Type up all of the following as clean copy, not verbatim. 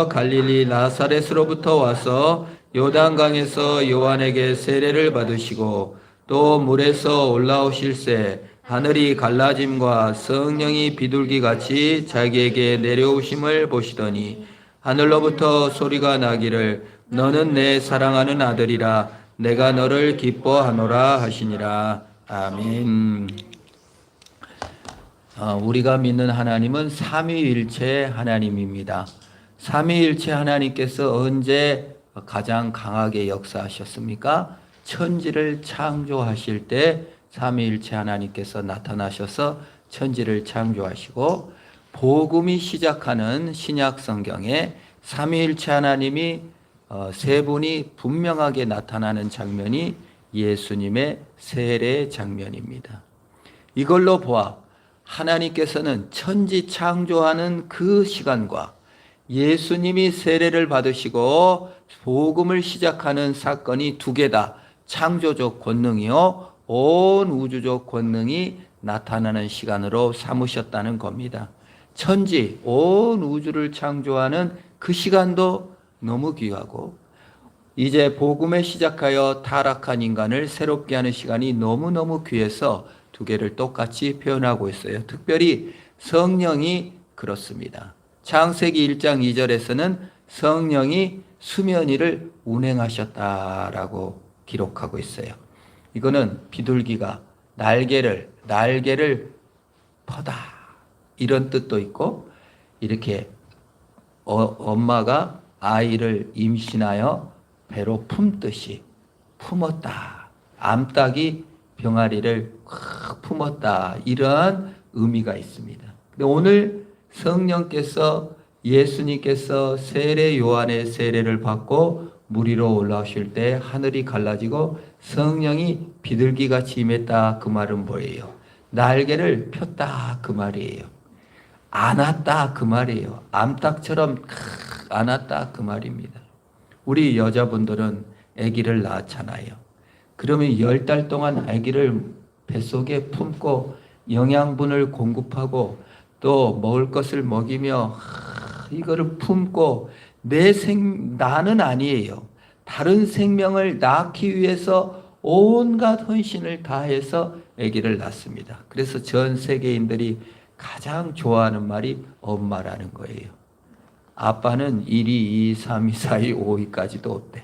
갈릴리 나사렛으로부터 와서 요단강에서 요한에게 세례를 받으시고 또 물에서 올라오실새 하늘이 갈라짐과 성령이 비둘기같이 자기에게 내려오심을 보시더니 하늘로부터 소리가 나기를 너는 내 사랑하는 아들이라 내가 너를 기뻐하노라 하시니라. 아멘. 우리가 믿는 하나님은 삼위일체 하나님입니다. 삼위일체 하나님께서 언제 가장 강하게 역사하셨습니까? 천지를 창조하실 때 삼위일체 하나님께서 나타나셔서 천지를 창조하시고, 복음이 시작하는 신약 성경에 삼위일체 하나님이 세 분이 분명하게 나타나는 장면이 예수님의 세례 장면입니다. 이걸로 보아 하나님께서는 천지 창조하는 그 시간과 예수님이 세례를 받으시고 복음을 시작하는 사건이 두 개다. 창조적 권능이요 온 우주적 권능이 나타나는 시간으로 삼으셨다는 겁니다. 천지 온 우주를 창조하는 그 시간도 너무 귀하고, 이제 복음에 시작하여 타락한 인간을 새롭게 하는 시간이 너무너무 귀해서 두 개를 똑같이 표현하고 있어요. 특별히 성령이 그렇습니다. 창세기 1장 2절에서는 성령이 수면 위를 운행하셨다라고 기록하고 있어요. 이거는 비둘기가 날개를 퍼다 이런 뜻도 있고, 이렇게 엄마가 아이를 임신하여 배로 품듯이 품었다. 암탉이 병아리를 확 품었다. 이런 의미가 있습니다. 근데 오늘 성령께서 예수님께서 세례 요한의 세례를 받고 물 위로 올라오실 때 하늘이 갈라지고 성령이 비둘기같이 임했다. 그 말은 뭐예요? 날개를 폈다. 그 말이에요. 안았다. 그 말이에요. 암탉처럼 안았다. 그 말입니다. 우리 여자분들은 아기를 낳잖아요. 그러면 10달 동안 아기를 뱃속에 품고 영양분을 공급하고 또 먹을 것을 먹이며 이거를 품고 나는 아니에요. 다른 생명을 낳기 위해서 온갖 헌신을 다해서 아기를 낳습니다. 그래서 전 세계인들이 가장 좋아하는 말이 엄마라는 거예요. 아빠는 1위, 2위, 3위, 4위, 5위까지도 없대.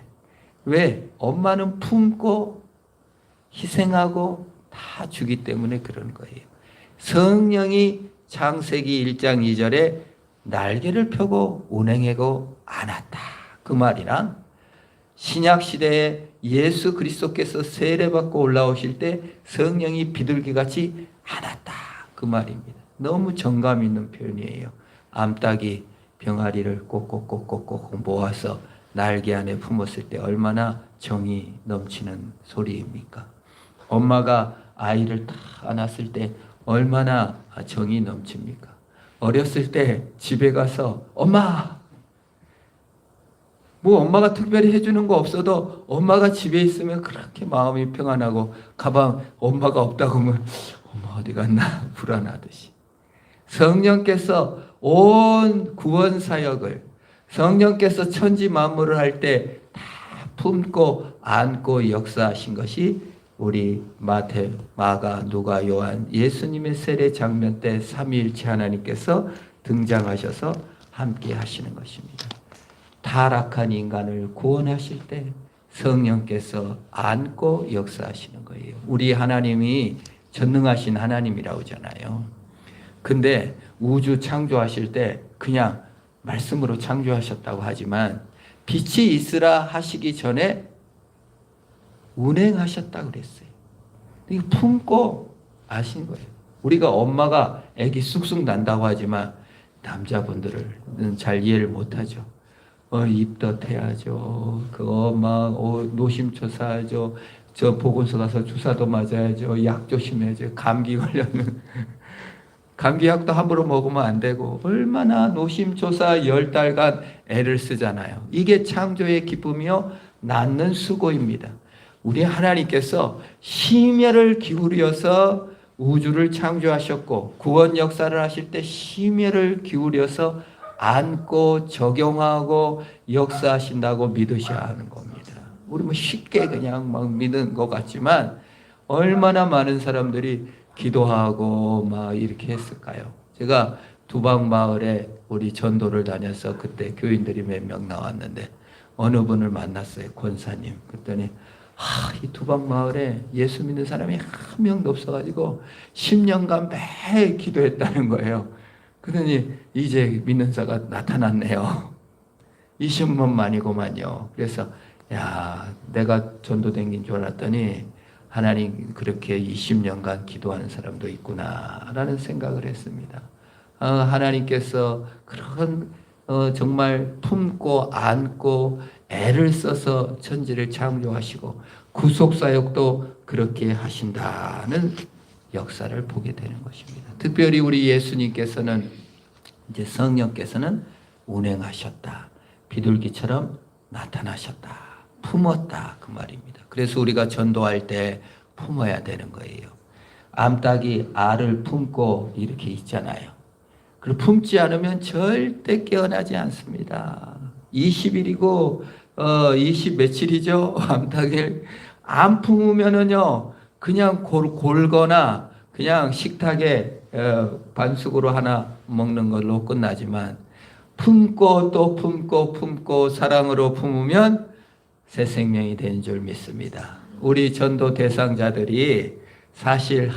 왜? 엄마는 품고 희생하고 다 주기 때문에 그런 거예요. 성령이 창세기 1장 2절에 날개를 펴고 운행하고 안았다. 그 말이랑 신약시대에 예수 그리스도께서 세례받고 올라오실 때 성령이 비둘기같이 안았다. 그 말입니다. 너무 정감 있는 표현이에요. 암탉이 병아리를 꼭꼭꼭꼭꼭 모아서 날개 안에 품었을 때 얼마나 정이 넘치는 소리입니까? 엄마가 아이를 딱 안았을 때 얼마나 정이 넘칩니까? 어렸을 때 집에 가서 엄마! 뭐 엄마가 특별히 해주는 거 없어도 엄마가 집에 있으면 그렇게 마음이 평안하고, 가방 엄마가 없다고 하면 엄마 어디 갔나 불안하듯이. 성령께서 온 구원 사역을, 성령께서 천지 만물을 할 때 다 품고 안고 역사하신 것이 우리 마태, 마가, 누가, 요한 예수님의 세례 장면 때 삼위일체 하나님께서 등장하셔서 함께 하시는 것입니다. 타락한 인간을 구원하실 때 성령께서 안고 역사하시는 거예요. 우리 하나님이 전능하신 하나님이라고 하잖아요. 근데 우주 창조하실 때 그냥 말씀으로 창조하셨다고 하지만 빛이 있으라 하시기 전에 운행하셨다고 그랬어요. 이거 품고 아신 거예요. 우리가 엄마가 아기 쑥쑥 난다고 하지만 남자분들은 잘 이해를 못하죠. 입덧해야죠. 엄마 노심초사하죠. 저 보건소 가서 주사도 맞아야죠. 약 조심해야죠. 감기 걸려면 감기약도 함부로 먹으면 안 되고, 얼마나 노심초사 10달간 애를 쓰잖아요. 이게 창조의 기쁨이요 낳는 수고입니다. 우리 하나님께서 심혈을 기울여서 우주를 창조하셨고 구원 역사를 하실 때 심혈을 기울여서 안고 적용하고 역사하신다고 믿으셔야 하는 겁니다. 우리 뭐 쉽게 그냥 막 믿는 것 같지만 얼마나 많은 사람들이 기도하고 막 이렇게 했을까요? 제가 두방 마을에 우리 전도를 다녀서 그때 교인들이 몇 명 나왔는데 어느 분을 만났어요. 권사님. 그랬더니 이 두방 마을에 예수 믿는 사람이 한 명도 없어가지고 10년간 매일 기도했다는 거예요. 그러더니 이제 믿는 자가 나타났네요. 20만이고만요. 그래서 야, 내가 전도 댕긴 줄 알았더니 하나님 그렇게 20년간 기도하는 사람도 있구나라는 생각을 했습니다. 하나님께서 그런 정말 품고 안고 애를 써서 천지를 창조하시고 구속사역도 그렇게 하신다는 역사를 보게 되는 것입니다. 특별히 우리 예수님께서는 이제 성령께서는 운행하셨다. 비둘기처럼 나타나셨다. 품었다. 그 말입니다. 그래서 우리가 전도할 때 품어야 되는 거예요. 암탉이 알을 품고 이렇게 있잖아요. 그리고 품지 않으면 절대 깨어나지 않습니다. 20일이고 20 며칠이죠. 암탉을 안 품으면은요 그냥 골거나 그냥 식탁에 반숙으로 하나 먹는 걸로 끝나지만 품고 또 품고 사랑으로 품으면 새 생명이 되는 줄 믿습니다. 우리 전도 대상자들이 사실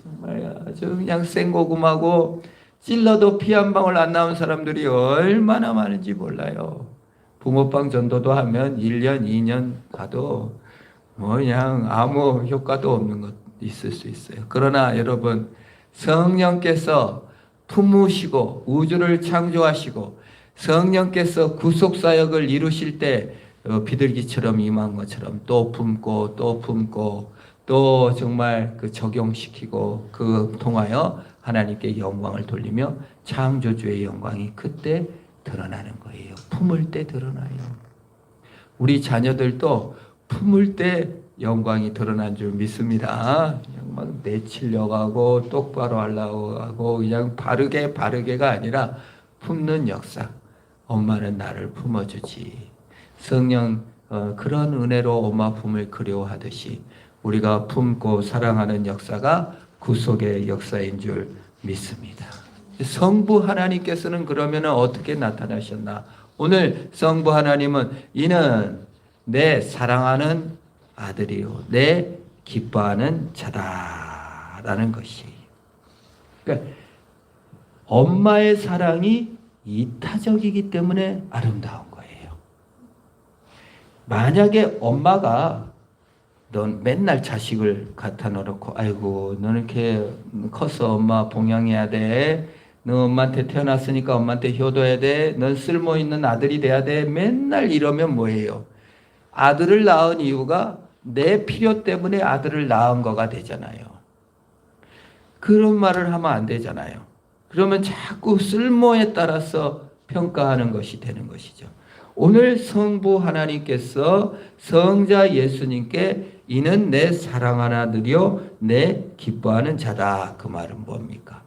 정말 아주 그냥 생고금하고 찔러도 피 한 방울 안 나온 사람들이 얼마나 많은지 몰라요. 붕어빵 전도도 하면 1년, 2년 가도 뭐 그냥 아무 효과도 없는 것 있을 수 있어요. 그러나 여러분 성령께서 품으시고 우주를 창조하시고 성령께서 구속사역을 이루실 때 비둘기처럼 임한 것처럼 또 품고 또 정말 그 적용시키고 그 통하여 하나님께 영광을 돌리며 창조주의 영광이 그때 드러나는 거예요. 품을 때 드러나요. 우리 자녀들도 품을 때 영광이 드러난 줄 믿습니다. 그냥 막 내치려고 하고 똑바로 하려고 하고 그냥 바르게가 아니라 품는 역사. 엄마는 나를 품어주지. 성령 그런 은혜로 엄마 품을 그리워하듯이 우리가 품고 사랑하는 역사가 구속의 역사인 줄 믿습니다. 성부 하나님께서는 그러면 어떻게 나타나셨나? 오늘 성부 하나님은 이는 내 사랑하는 아들이요 내 기뻐하는 자다라는 것이에요. 그러니까 엄마의 사랑이 이타적이기 때문에 아름다운 거예요. 만약에 엄마가 넌 맨날 자식을 갖다 놓고 아이고 너는 이렇게 커서 엄마 봉양해야 돼. 너 엄마한테 태어났으니까 엄마한테 효도해야 돼. 넌 쓸모있는 아들이 돼야 돼. 맨날 이러면 뭐예요? 아들을 낳은 이유가 내 필요 때문에 아들을 낳은 거가 되잖아요. 그런 말을 하면 안 되잖아요. 그러면 자꾸 쓸모에 따라서 평가하는 것이 되는 것이죠. 오늘 성부 하나님께서 성자 예수님께 이는 내 사랑하는 아들이요 내 기뻐하는 자다. 그 말은 뭡니까?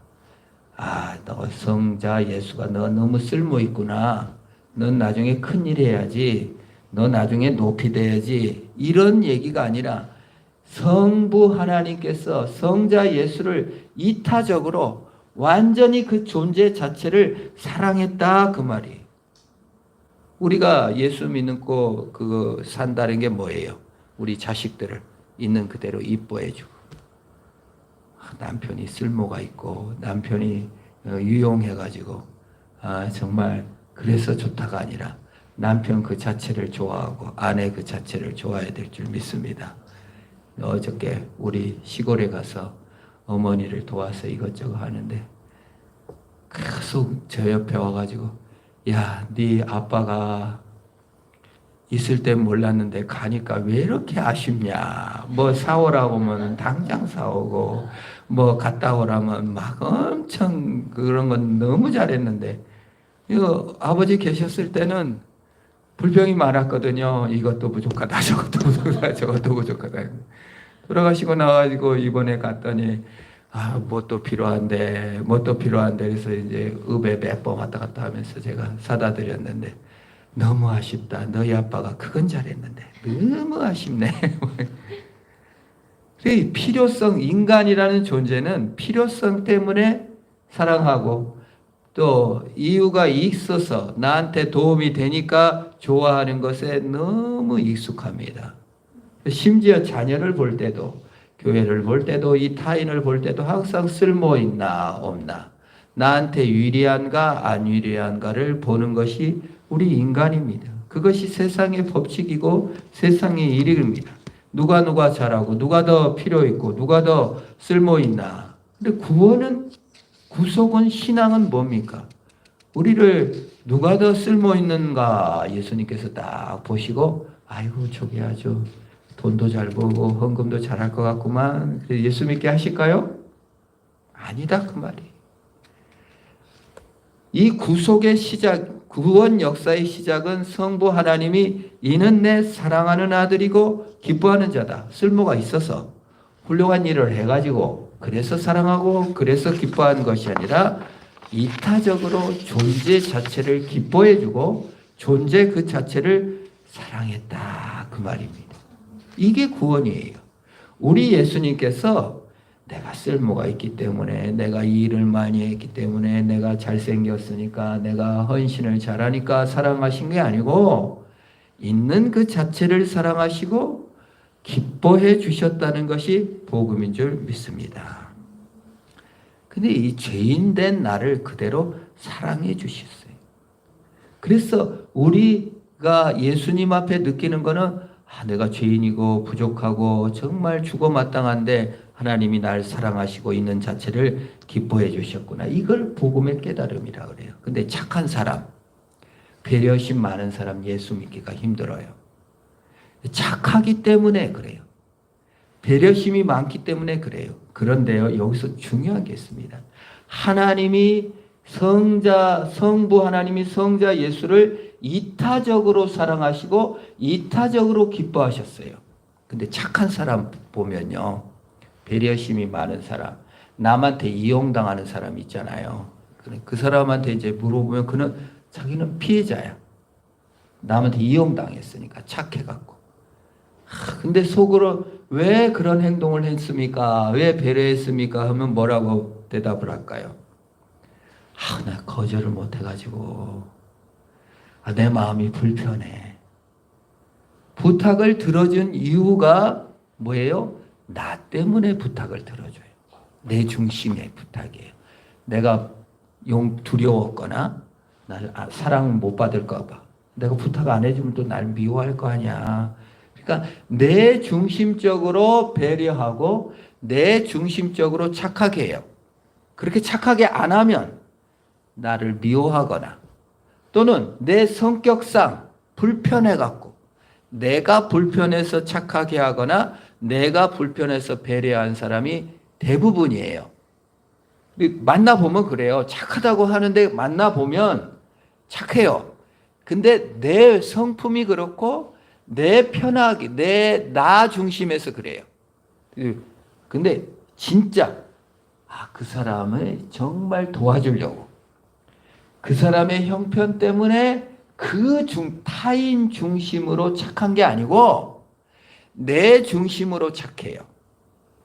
너 성자 예수가 너 너무 쓸모 있구나. 넌 나중에 큰일 해야지. 너 나중에 높이 돼야지. 이런 얘기가 아니라 성부 하나님께서 성자 예수를 이타적으로 완전히 그 존재 자체를 사랑했다. 그 말이에요. 우리가 예수 믿는 거 그거 산다는 게 뭐예요? 우리 자식들을 있는 그대로 이뻐해주고 남편이 쓸모가 있고 남편이 유용해가지고 정말 그래서 좋다가 아니라 남편 그 자체를 좋아하고 아내 그 자체를 좋아해야 될 줄 믿습니다. 어저께 우리 시골에 가서 어머니를 도와서 이것저것 하는데 계속 저 옆에 와가지고 야, 네 아빠가 있을 땐 몰랐는데 가니까 왜 이렇게 아쉽냐. 뭐 사오라고 하면 당장 사오고 뭐 갔다 오라면 막 엄청 그런 건 너무 잘했는데 이거 아버지 계셨을 때는 불평이 많았거든요. 이것도 부족하다 저것도 부족하다 저것도 부족하다. 돌아가시고 나가지고 이번에 갔더니 뭐 또 필요한데, 뭐 또 필요한데, 그래서 이제 읍에 몇 번 왔다 갔다 하면서 제가 사다 드렸는데, 너무 아쉽다. 너희 아빠가 그건 잘했는데, 너무 아쉽네. 그 필요성, 인간이라는 존재는 필요성 때문에 사랑하고, 또 이유가 있어서 나한테 도움이 되니까 좋아하는 것에 너무 익숙합니다. 심지어 자녀를 볼 때도, 교회를 볼 때도, 이 타인을 볼 때도 항상 쓸모 있나 없나, 나한테 유리한가 안 유리한가를 보는 것이 우리 인간입니다. 그것이 세상의 법칙이고 세상의 일입니다. 누가 잘하고 누가 더 필요 있고 누가 더 쓸모 있나. 근데 구속은 신앙은 뭡니까? 우리를 누가 더 쓸모 있는가 예수님께서 딱 보시고, 아이고 저기 아주 돈도 잘 벌고 헌금도 잘할 것 같구만, 예수 믿게 하실까요? 아니다 그 말이. 이 구속의 시작, 구원 역사의 시작은 성부 하나님이 이는 내 사랑하는 아들이고 기뻐하는 자다, 쓸모가 있어서 훌륭한 일을 해가지고 그래서 사랑하고 그래서 기뻐하는 것이 아니라 이타적으로 존재 자체를 기뻐해주고 존재 그 자체를 사랑했다 그 말입니다. 이게 구원이에요. 우리 예수님께서 내가 쓸모가 있기 때문에, 내가 이 일을 많이 했기 때문에, 내가 잘생겼으니까, 내가 헌신을 잘하니까 사랑하신 게 아니고, 있는 그 자체를 사랑하시고 기뻐해 주셨다는 것이 복음인 줄 믿습니다. 근데 이 죄인된 나를 그대로 사랑해 주셨어요. 그래서 우리가 예수님 앞에 느끼는 거는, 내가 죄인이고 부족하고 정말 죽어 마땅한데 하나님이 날 사랑하시고 있는 자체를 기뻐해 주셨구나. 이걸 복음의 깨달음이라 그래요. 근데 착한 사람, 배려심 많은 사람 예수 믿기가 힘들어요. 착하기 때문에 그래요. 배려심이 많기 때문에 그래요. 그런데요, 여기서 중요한 게 있습니다. 하나님이 성부 하나님이 성자 예수를 이타적으로 사랑하시고 이타적으로 기뻐하셨어요. 근데 착한 사람 보면요, 배려심이 많은 사람, 남한테 이용당하는 사람 있잖아요. 그 사람한테 이제 물어보면 자기는 피해자야. 남한테 이용당했으니까 착해갖고. 근데 속으로 왜 그런 행동을 했습니까? 왜 배려했습니까? 하면 뭐라고 대답을 할까요? 나 거절을 못해가지고 내 마음이 불편해. 부탁을 들어준 이유가 뭐예요? 나 때문에 부탁을 들어줘요. 내 중심의 부탁이에요. 내가 두려웠거나 날 사랑 못 받을까 봐 내가 부탁 안 해주면 또 날 미워할 거 아니야. 그러니까 내 중심적으로 배려하고 내 중심적으로 착하게 해요. 그렇게 착하게 안 하면 나를 미워하거나 또는 내 성격상 불편해갖고 내가 불편해서 착하게 하거나 내가 불편해서 배려한 사람이 대부분이에요. 만나보면 그래요. 착하다고 하는데 만나보면 착해요. 근데 내 성품이 그렇고 내 편하게 내 나 중심에서 그래요. 근데 진짜 그 사람을 정말 도와주려고 그 사람의 형편 때문에 타인 중심으로 착한 게 아니고 내 중심으로 착해요.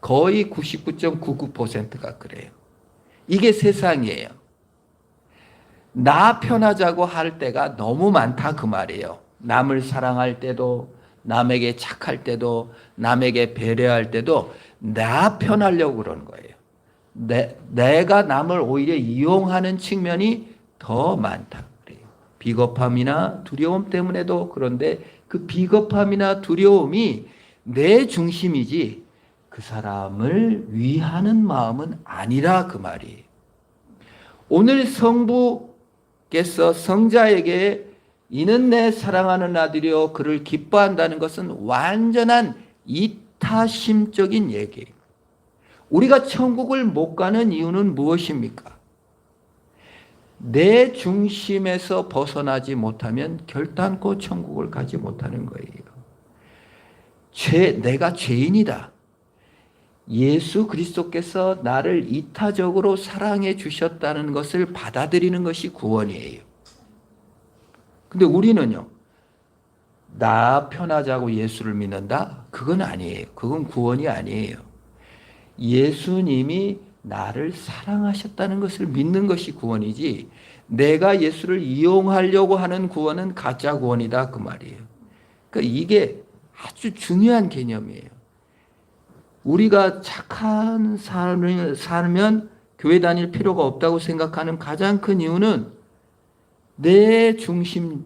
거의 99.99%가 그래요. 이게 세상이에요. 나 편하자고 할 때가 너무 많다 그 말이에요. 남을 사랑할 때도, 남에게 착할 때도, 남에게 배려할 때도 나 편하려고 그러는 거예요. 내가 남을 오히려 이용하는 측면이 더 많다 그래요. 비겁함이나 두려움 때문에도 그런데 그 비겁함이나 두려움이 내 중심이지 그 사람을 위하는 마음은 아니라 그 말이에요. 오늘 성부께서 성자에게 이는 내 사랑하는 아들이요 그를 기뻐한다는 것은 완전한 이타심적인 얘기예요. 우리가 천국을 못 가는 이유는 무엇입니까? 내 중심에서 벗어나지 못하면 결단코 천국을 가지 못하는 거예요. 내가 죄인이다. 예수 그리스도께서 나를 이타적으로 사랑해 주셨다는 것을 받아들이는 것이 구원이에요. 근데 우리는요, 나 편하자고 예수를 믿는다? 그건 아니에요. 그건 구원이 아니에요. 예수님이 나를 사랑하셨다는 것을 믿는 것이 구원이지, 내가 예수를 이용하려고 하는 구원은 가짜 구원이다, 그 말이에요. 그러니까 이게 아주 중요한 개념이에요. 우리가 착한 삶을 살면 교회 다닐 필요가 없다고 생각하는 가장 큰 이유는 내 중심주의예요.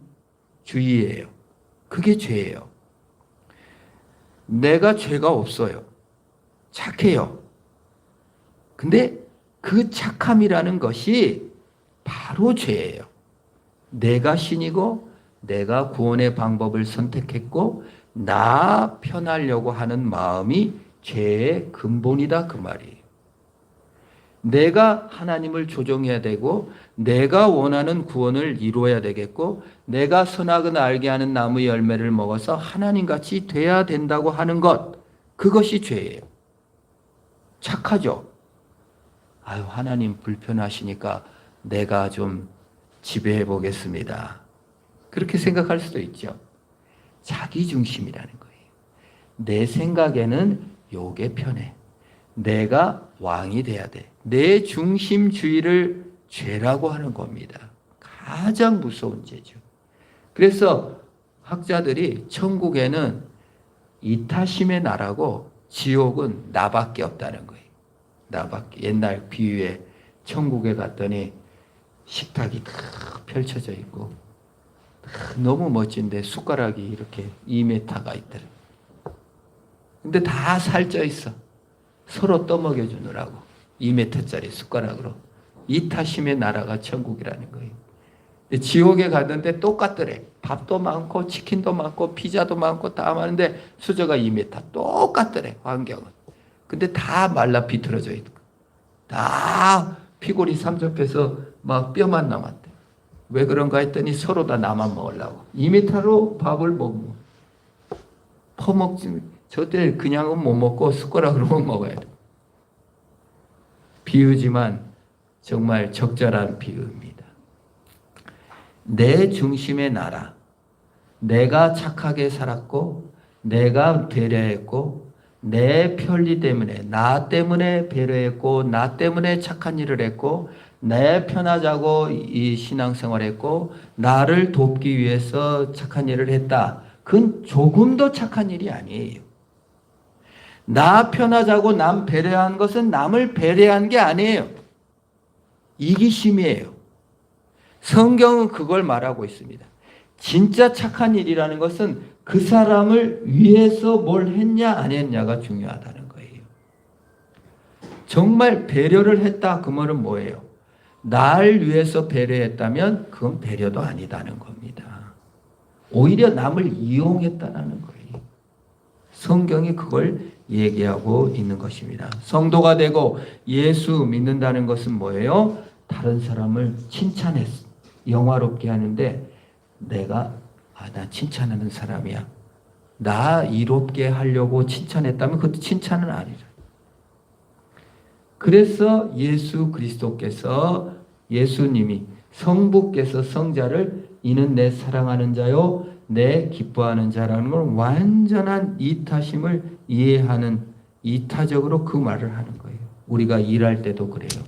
그게 죄예요. 내가 죄가 없어요. 착해요. 근데 그 착함이라는 것이 바로 죄예요. 내가 신이고 내가 구원의 방법을 선택했고 나 편하려고 하는 마음이 죄의 근본이다, 그 말이에요. 내가 하나님을 조종해야 되고 내가 원하는 구원을 이루어야 되겠고 내가 선악을 알게 하는 나무 열매를 먹어서 하나님같이 돼야 된다고 하는 것, 그것이 죄예요. 착하죠? 아유, 하나님 불편하시니까 내가 좀 지배해 보겠습니다. 그렇게 생각할 수도 있죠. 자기 중심이라는 거예요. 내 생각에는 요게 편해. 내가 왕이 돼야 돼. 내 중심주의를 죄라고 하는 겁니다. 가장 무서운 죄죠. 그래서 학자들이 천국에는 이타심의 나라고 지옥은 나밖에 없다는 거예요. 나밖에. 옛날 비유에 천국에 갔더니 식탁이 탁 펼쳐져 있고 너무 멋진데 숟가락이 이렇게 2m가 있더래. 근데 다 살쪄 있어. 서로 떠먹여 주느라고 2m짜리 숟가락으로. 이타심의 나라가 천국이라는 거예요. 근데 지옥에 갔는데 똑같더래. 밥도 많고 치킨도 많고 피자도 많고 다 많은데 수저가 2m 똑같더래, 환경은. 근데 다 말라 비틀어져 있고 다 피골이 삼접해서 막 뼈만 남았대. 왜 그런가 했더니 서로 다 나만 먹으려고 2m로 밥을 먹고 퍼먹지. 저때 그냥은 못 먹고 숟가락으로만 먹어야 돼. 비유지만 정말 적절한 비유입니다. 내 중심의 나라, 내가 착하게 살았고 내가 배려했고 내 편리 때문에, 나 때문에 배려했고 나 때문에 착한 일을 했고 내 편하자고 이 신앙생활을 했고 나를 돕기 위해서 착한 일을 했다. 그건 조금도 착한 일이 아니에요. 나 편하자고 남 배려한 것은 남을 배려한 게 아니에요. 이기심이에요. 성경은 그걸 말하고 있습니다. 진짜 착한 일이라는 것은 그 사람을 위해서 뭘 했냐 안 했냐가 중요하다는 거예요. 정말 배려를 했다, 그 말은 뭐예요? 날 위해서 배려했다면 그건 배려도 아니다는 겁니다. 오히려 남을 이용했다는 거예요. 성경이 그걸 얘기하고 있는 것입니다. 성도가 되고 예수 믿는다는 것은 뭐예요? 다른 사람을 칭찬했어. 영화롭게 하는데 내가 나 칭찬하는 사람이야. 나 이롭게 하려고 칭찬했다면 그것도 칭찬은 아니죠. 그래서 예수 그리스도께서, 예수님이, 성부께서 성자를 이는 내 사랑하는 자요 내 기뻐하는 자라는 건 완전한 이타심을 이해하는, 이타적으로 그 말을 하는 거예요. 우리가 일할 때도 그래요.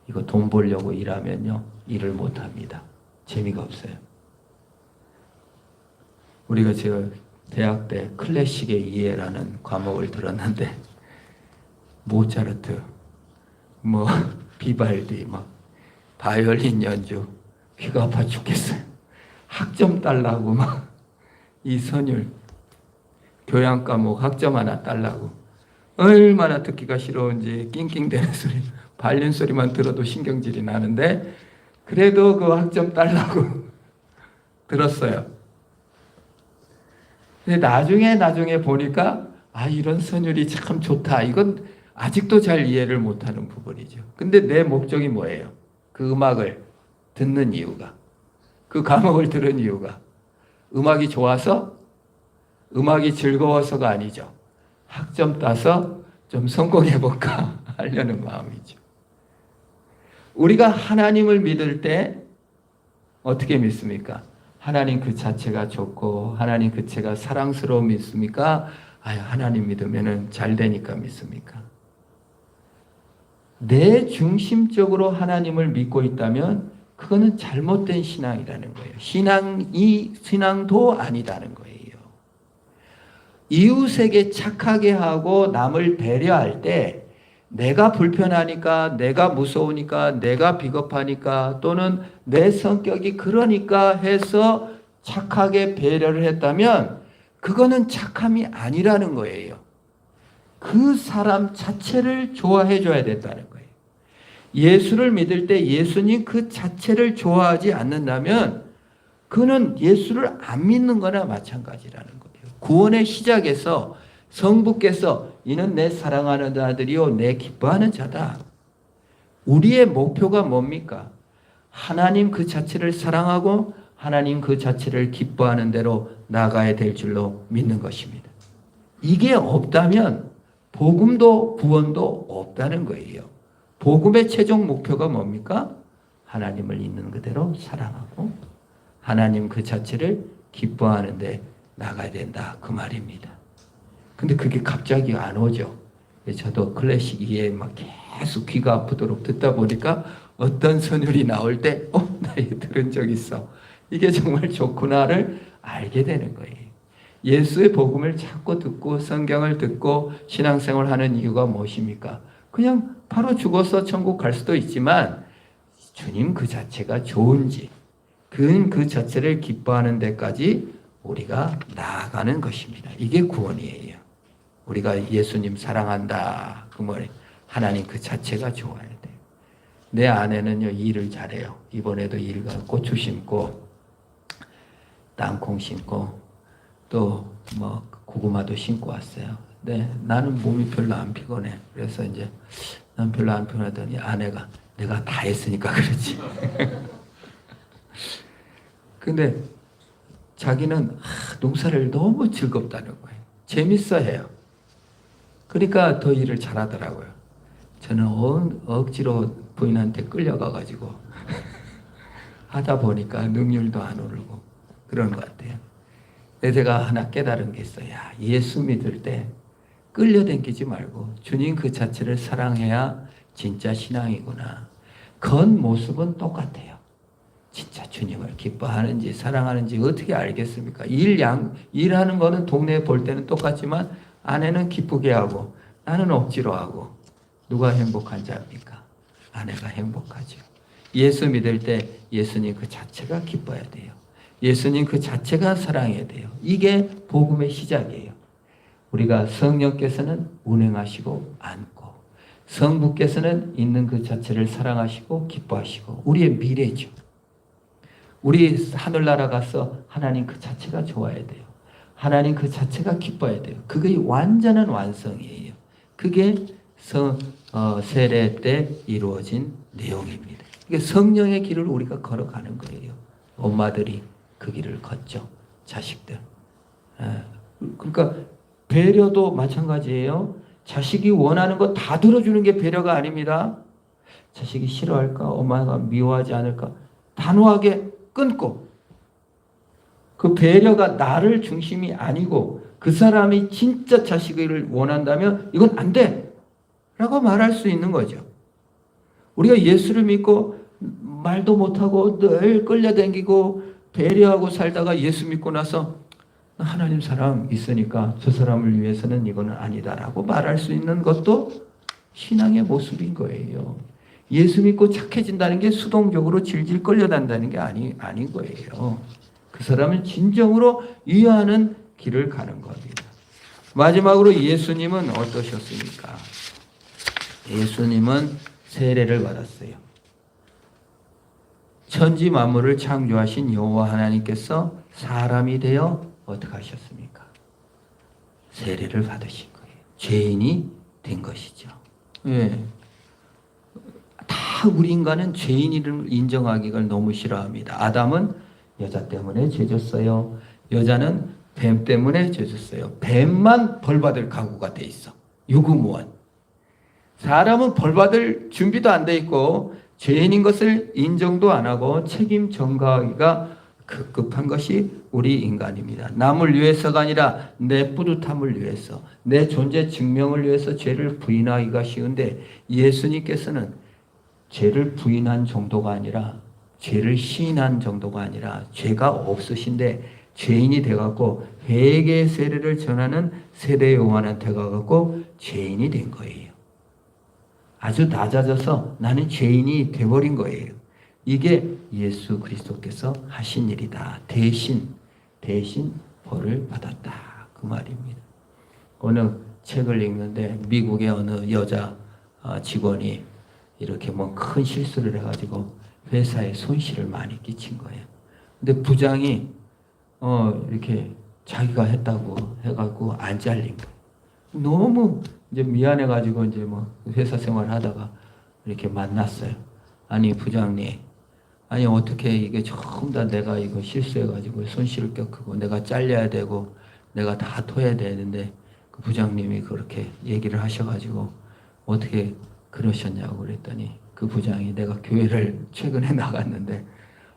이거 돈 벌려고 일하면요 일을 못합니다. 재미가 없어요. 우리가 제가 대학 때 클래식의 이해라는 과목을 들었는데 모차르트, 뭐 비발디, 막 바이올린 연주, 귀가 아파 죽겠어요. 학점 달라고 막 이 선율 교양 과목 학점 하나 달라고 얼마나 듣기가 싫어온지 낑낑대는 소리, 발린 소리만 들어도 신경질이 나는데 그래도 그 학점 달라고 들었어요. 근데 나중에 보니까 이런 선율이 참 좋다. 이건 아직도 잘 이해를 못하는 부분이죠. 근데 내 목적이 뭐예요? 그 음악을 듣는 이유가, 그 과목을 들은 이유가 음악이 좋아서, 음악이 즐거워서가 아니죠. 학점 따서 좀 성공해볼까 하려는 마음이죠. 우리가 하나님을 믿을 때 어떻게 믿습니까? 하나님 그 자체가 좋고 하나님 그 자체가 사랑스러워 믿습니까? 하나님 믿으면 잘 되니까 믿습니까? 내 중심적으로 하나님을 믿고 있다면 그거는 잘못된 신앙이라는 거예요. 신앙도 아니다는 거예요. 이웃에게 착하게 하고 남을 배려할 때 내가 불편하니까, 내가 무서우니까, 내가 비겁하니까, 또는 내 성격이 그러니까 해서 착하게 배려를 했다면 그거는 착함이 아니라는 거예요. 그 사람 자체를 좋아해 줘야 된다는 거예요. 예수를 믿을 때 예수님 그 자체를 좋아하지 않는다면 그는 예수를 안 믿는 거나 마찬가지라는 거예요. 구원의 시작에서 성부께서 이는 내 사랑하는 아들이요 내 기뻐하는 자다. 우리의 목표가 뭡니까? 하나님 그 자체를 사랑하고 하나님 그 자체를 기뻐하는 대로 나가야 될 줄로 믿는 것입니다. 이게 없다면 복음도 구원도 없다는 거예요. 복음의 최종 목표가 뭡니까? 하나님을 있는 그대로 사랑하고 하나님 그 자체를 기뻐하는데 나가야 된다 그 말입니다. 근데 그게 갑자기 안 오죠. 저도 클래식 이에 막 계속 귀가 아프도록 듣다 보니까 어떤 선율이 나올 때 나 이거 들은 적 있어. 이게 정말 좋구나를 알게 되는 거예요. 예수의 복음을 자꾸 듣고 성경을 듣고 신앙생활 하는 이유가 무엇입니까? 그냥 바로 죽어서 천국 갈 수도 있지만 주님 그 자체가 좋은지 그 자체를 기뻐하는 데까지 우리가 나아가는 것입니다. 이게 구원이에요. 우리가 예수님 사랑한다. 그 말이 하나님 그 자체가 좋아야 돼요. 내 아내는요 일을 잘해요. 이번에도 일 가 고추 심고 땅콩 심고 또 뭐 고구마도 심고 왔어요. 네, 나는 몸이 별로 안 피곤해. 그래서 이제 난 별로 안 피곤하더니 아내가 내가 다 했으니까 그렇지. 근데 자기는 농사를 너무 즐겁다는 거예요. 재밌어 해요. 그러니까 더 일을 잘하더라고요. 저는 억지로 부인한테 끌려가가지고 하다 보니까 능률도 안 오르고 그런 것 같아요. 제가 하나 깨달은 게 있어요. 예수 믿을 때 끌려다니지 말고 주님 그 자체를 사랑해야 진짜 신앙이구나. 겉모습은 똑같아요. 진짜 주님을 기뻐하는지 사랑하는지 어떻게 알겠습니까? 일하는 거는 동네에 볼 때는 똑같지만 아내는 기쁘게 하고 나는 억지로 하고 누가 행복한 자입니까? 아내가 행복하죠. 예수 믿을 때 예수님 그 자체가 기뻐야 돼요. 예수님 그 자체가 사랑해야 돼요. 이게 복음의 시작이에요. 우리가 성령께서는 운행하시고 안고 성부께서는 있는 그 자체를 사랑하시고 기뻐하시고 우리의 미래죠. 우리 하늘나라 가서 하나님 그 자체가 좋아야 돼요. 하나님 그 자체가 기뻐야 돼요. 그게 완전한 완성이에요. 그게 세례 때 이루어진 내용입니다. 이게 성령의 길을 우리가 걸어가는 거예요. 엄마들이 그 길을 걷죠. 자식들. 그러니까 배려도 마찬가지예요. 자식이 원하는 거 다 들어주는 게 배려가 아닙니다. 자식이 싫어할까? 엄마가 미워하지 않을까? 단호하게 끊고 그 배려가 나를 중심이 아니고 그 사람이 진짜 자식을 원한다면 이건 안 돼! 라고 말할 수 있는 거죠. 우리가 예수를 믿고 말도 못하고 늘 끌려다니고 배려하고 살다가 예수 믿고 나서 하나님 사랑 있으니까 저 사람을 위해서는 이거는 아니다라고 말할 수 있는 것도 신앙의 모습인 거예요. 예수 믿고 착해진다는 게 수동적으로 질질 끌려다닌다는 게 아닌 거예요. 그 사람은 진정으로 이해하는 길을 가는 겁니다. 마지막으로 예수님은 어떠셨습니까? 예수님은 세례를 받았어요. 천지 만물을 창조하신 여호와 하나님께서 사람이 되어 어떻게 하셨습니까? 세례를 받으신 거예요. 죄인이 된 것이죠. 예. 다 우리 인간은 죄인을 인정하기가 너무 싫어합니다. 아담은 여자 때문에 죄졌어요. 여자는 뱀 때문에 죄졌어요. 뱀만 벌받을 각오가 돼 있어. 유구무원. 사람은 벌받을 준비도 안 돼 있고 죄인인 것을 인정도 안 하고 책임 전가하기가 급급한 것이 우리 인간입니다. 남을 위해서가 아니라 내 뿌듯함을 위해서, 내 존재 증명을 위해서 죄를 부인하기가 쉬운데 예수님께서는 죄를 부인한 정도가 아니라 죄를 시인한 정도가 아니라 죄가 없으신데 죄인이 돼갖고 회개의 세례를 전하는 세례 요한한테 가갖고 죄인이 된 거예요. 아주 낮아져서 나는 죄인이 돼버린 거예요. 이게 예수 그리스도께서 하신 일이다. 대신 벌을 받았다. 그 말입니다. 어느 책을 읽는데 미국의 어느 여자 직원이 이렇게 뭐 큰 실수를 해가지고 회사에 손실을 많이 끼친 거예요. 근데 부장이 이렇게 자기가 했다고 해갖고 안 잘린 거예요. 너무 이제 미안해가지고 이제 뭐 회사 생활 하다가 이렇게 만났어요. 아니 부장님, 아니 어떻게 이게 전부 다 내가 이거 실수해가지고 손실을 겪고 내가 잘려야 되고 내가 다 토해야 되는데 그 부장님이 그렇게 얘기를 하셔가지고 어떻게 그러셨냐고 그랬더니 그 부장이 내가 교회를 최근에 나갔는데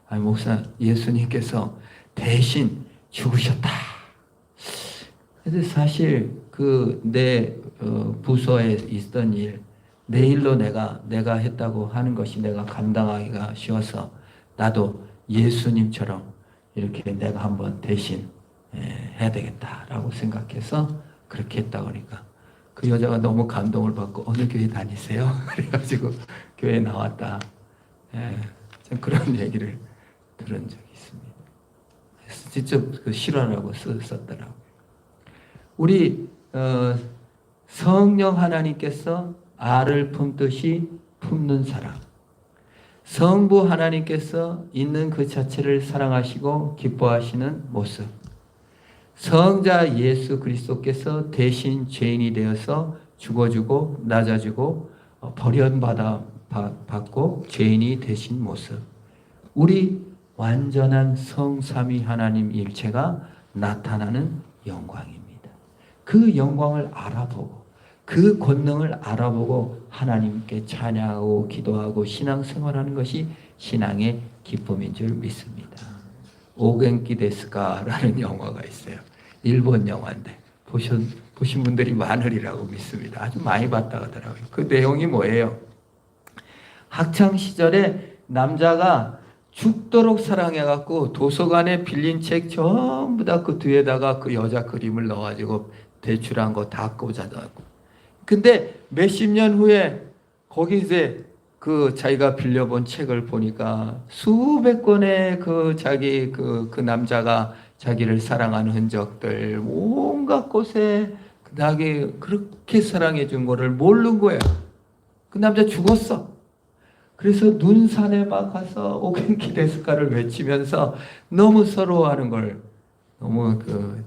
아니 목사 예수님께서 대신 죽으셨다. 그래서 사실 그 내 부서에 있던 일 내일로 내가 했다고 하는 것이 내가 감당하기가 쉬워서 나도 예수님처럼 이렇게 내가 한번 대신 해야 되겠다라고 생각해서 그렇게 했다고 하니까 그 여자가 너무 감동을 받고 어느 교회 다니세요? 그래가지고 교회에 나왔다. 참 그런 얘기를 들은 적이 있습니다. 그래서 직접 그 실화라고 썼더라고요. 우리 성령 하나님께서 알을 품듯이 품는 사랑. 성부 하나님께서 있는 그 자체를 사랑하시고 기뻐하시는 모습. 성자 예수 그리스도께서 대신 죄인이 되어서 죽어주고 낮아지고 버림받고 죄인이 되신 모습. 우리 완전한 성삼위 하나님 일체가 나타나는 영광입니다. 그 영광을 알아보고 그 권능을 알아보고 하나님께 찬양하고 기도하고 신앙생활하는 것이 신앙의 기쁨인 줄 믿습니다. 오겐키 데스카라는 영화가 있어요. 일본 영화인데 보신 분들이 많으리라고 믿습니다. 아주 많이 봤다 하더라고요. 그 내용이 뭐예요? 학창시절에 남자가 죽도록 사랑해갖고 도서관에 빌린 책 전부 다 그 뒤에다가 그 여자 그림을 넣어가지고 대출한 거 다 꽂아놨고. 근데 몇십 년 후에 거기 이제 그 자기가 빌려본 책을 보니까 수백 권의 그 자기 그 남자가 자기를 사랑하는 흔적들 온갖 곳에 자기 그렇게 사랑해 준 거를 모르는 거예요. 그 남자 죽었어. 그래서 눈산에 막 가서 오겐키 데스카를 외치면서 너무 서러워하는 걸 너무 그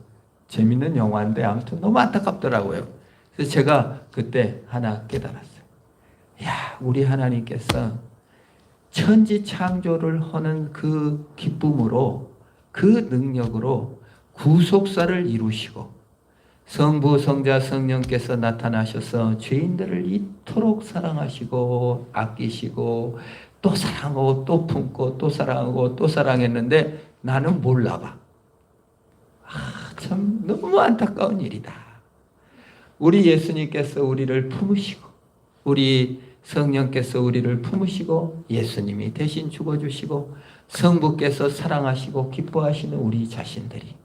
재밌는 영화인데 아무튼 너무 안타깝더라고요. 그래서 제가 그때 하나 깨달았어요. 야, 우리 하나님께서 천지 창조를 하는 그 기쁨으로 그 능력으로 구속사를 이루시고 성부, 성자, 성령께서 나타나셔서 죄인들을 이토록 사랑하시고 아끼시고 또 사랑하고 또 품고 또 사랑하고 또 사랑했는데 나는 몰라봐. 참 너무 안타까운 일이다. 우리 예수님께서 우리를 품으시고 우리 성령께서 우리를 품으시고 예수님이 대신 죽어주시고 성부께서 사랑하시고 기뻐하시는 우리 자신들이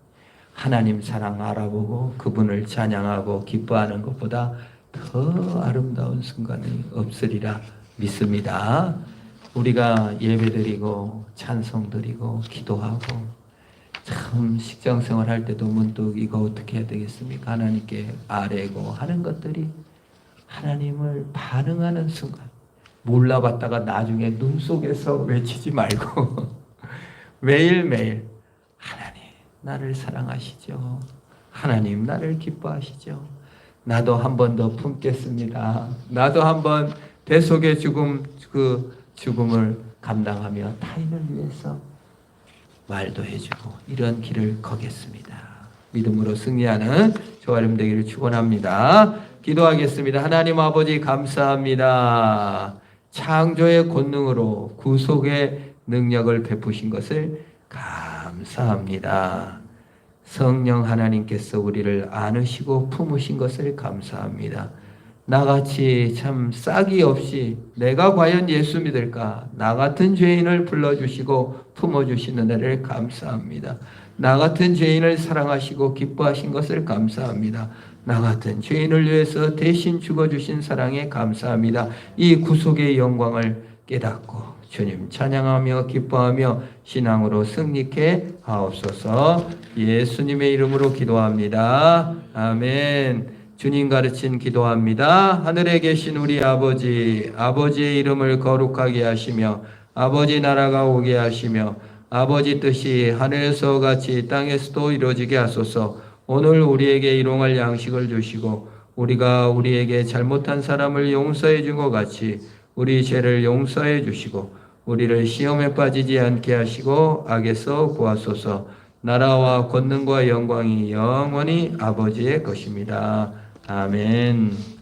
하나님 사랑 알아보고 그분을 찬양하고 기뻐하는 것보다 더 아름다운 순간이 없으리라 믿습니다. 우리가 예배드리고 찬송드리고 기도하고 참 식장생활 할 때도 문득 이거 어떻게 해야 되겠습니까? 하나님께 아뢰고 하는 것들이 하나님을 반응하는 순간 몰라봤다가 나중에 눈 속에서 외치지 말고 매일매일 하나님 나를 사랑하시죠. 하나님 나를 기뻐하시죠. 나도 한 번 더 품겠습니다. 나도 한번 대속의 그 죽음을 감당하며 타인을 위해서 말도 해주고 이런 길을 걷겠습니다. 믿음으로 승리하는 저와 여러분 되기를 축원합니다. 기도하겠습니다. 하나님 아버지 감사합니다. 창조의 권능으로 구속의 능력을 베푸신 것을 감사합니다. 성령 하나님께서 우리를 안으시고 품으신 것을 감사합니다. 나같이 참 싹이 없이 내가 과연 예수 믿을까? 나 같은 죄인을 불러주시고 품어주시는 은혜를 감사합니다. 나 같은 죄인을 사랑하시고 기뻐하신 것을 감사합니다. 나 같은 죄인을 위해서 대신 죽어주신 사랑에 감사합니다. 이 구속의 영광을 깨닫고 주님 찬양하며 기뻐하며 신앙으로 승리케 하옵소서. 예수님의 이름으로 기도합니다. 아멘. 주님 가르친 기도합니다. 하늘에 계신 우리 아버지, 아버지의 이름을 거룩하게 하시며 아버지 나라가 오게 하시며 아버지 뜻이 하늘에서 같이 땅에서도 이루어지게 하소서. 오늘 우리에게 일용할 양식을 주시고 우리가 우리에게 잘못한 사람을 용서해 준 것 같이 우리 죄를 용서해 주시고 우리를 시험에 빠지지 않게 하시고 악에서 구하소서. 나라와 권능과 영광이 영원히 아버지의 것입니다. 아멘.